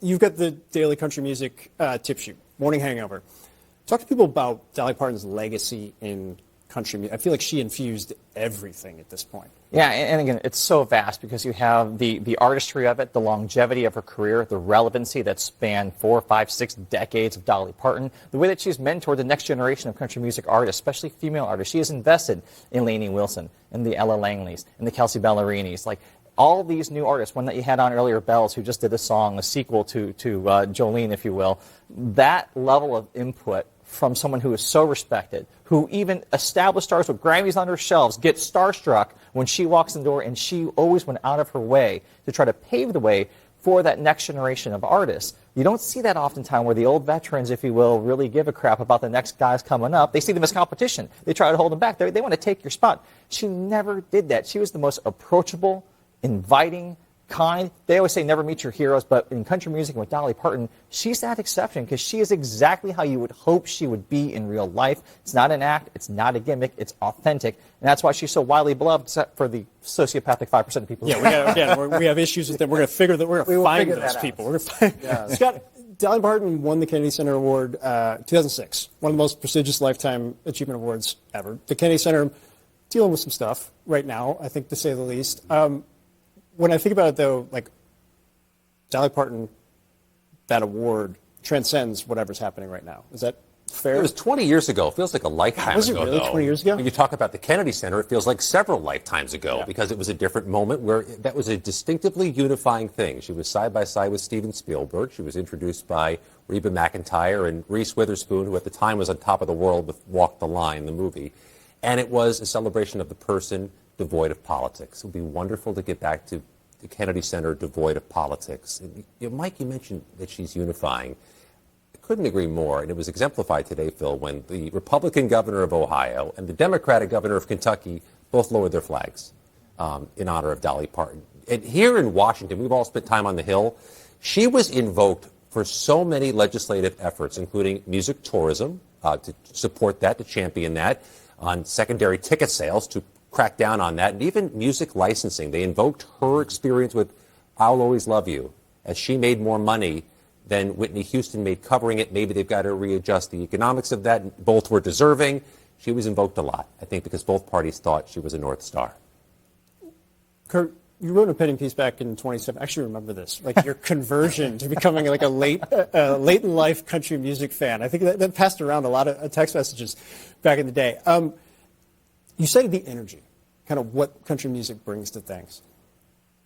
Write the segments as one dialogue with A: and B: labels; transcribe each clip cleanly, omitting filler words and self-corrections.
A: you've got the daily country music tip sheet, Morning Hangover. Talk to people about Dolly Parton's legacy in country music. I feel like she infused everything at this point.
B: Yeah, and again, it's so vast because you have the artistry of it, the longevity of her career, the relevancy that spanned 4, 5, 6 decades of Dolly Parton, the way that she's mentored the next generation of country music artists, especially female artists. She has invested in Lainey Wilson, in the Ella Langleys, in the Kelsey Ballerinis, like all these new artists, one that you had on earlier, Bells, who just did a song, a sequel to Jolene, if you will. That level of input from someone who is so respected, who even established stars with Grammys on her shelves, get starstruck when she walks in the door, and she always went out of her way to try to pave the way for that next generation of artists. You don't see that oftentimes where the old veterans, if you will, really give a crap about the next guys coming up. They see them as competition. They try to hold them back. They want to take your spot. She never did that. She was the most approachable, inviting, kind. They always say never meet your heroes, but in country music and with Dolly Parton, she's that exception because she is exactly how you would hope she would be in real life. It's not an act. It's not a gimmick. It's authentic. And that's why she's so widely beloved, except for the sociopathic 5% of people.
A: Yeah, we have issues with them. We're going to figure that. We're going to find those people. We're going to find. Scott, Dolly Parton won the Kennedy Center Award 2006, one of the most prestigious lifetime achievement awards ever. The Kennedy Center dealing with some stuff right now, I think, to say the least. When I think about it, though, like Dolly Parton, that award transcends whatever's happening right now. Is that fair?
C: It was 20 years ago. It feels like a lifetime ago,
A: was it really
C: though.
A: 20 years ago?
C: When you talk about the Kennedy Center, it feels like several lifetimes ago because it was a different moment where that was a distinctively unifying thing. She was side by side with Steven Spielberg. She was introduced by Reba McEntire and Reese Witherspoon, who at the time was on top of the world with Walk the Line, the movie. And it was a celebration of the person devoid of politics. It would be wonderful to get back to the Kennedy Center devoid of politics. And, Mike, you mentioned that she's unifying. I couldn't agree more, and it was exemplified today, Phil, when the Republican governor of Ohio and the Democratic governor of Kentucky both lowered their flags in honor of Dolly Parton. And here in Washington, we've all spent time on the Hill. She was invoked for so many legislative efforts, including music tourism, to support that, to champion that, on secondary ticket sales, to crack down on that, and even music licensing. They invoked her experience with I'll Always Love You, as she made more money than Whitney Houston made covering it. Maybe they've got to readjust the economics of that. Both were deserving. She was invoked a lot, I think, because both parties thought she was a North Star.
A: Kurt, you wrote an opinion piece back in 2017. I actually remember this, like your conversion to becoming like a late in life country music fan. I think that passed around a lot of text messages back in the day. You cited the energy, kind of what country music brings to things.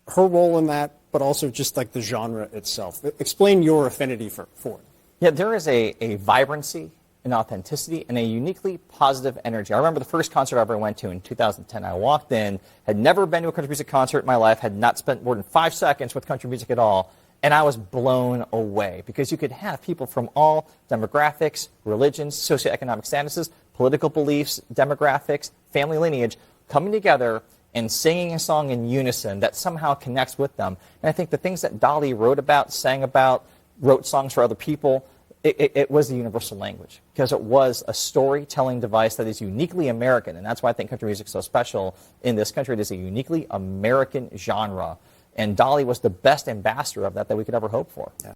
A: Her role in that, but also just like the genre itself. Explain your affinity for it.
B: Yeah, there is a vibrancy, an authenticity, and a uniquely positive energy. I remember the first concert I ever went to in 2010. I walked in, had never been to a country music concert in my life, had not spent more than 5 seconds with country music at all, and I was blown away because you could have people from all demographics, religions, socioeconomic statuses, political beliefs, demographics, family lineage, coming together and singing a song in unison that somehow connects with them. And I think the things that Dolly wrote about, sang about, wrote songs for other people, it was the universal language because it was a storytelling device that is uniquely American. And that's why I think country music is so special in this country. It is a uniquely American genre. And Dolly was the best ambassador of that we could ever hope for. Yeah.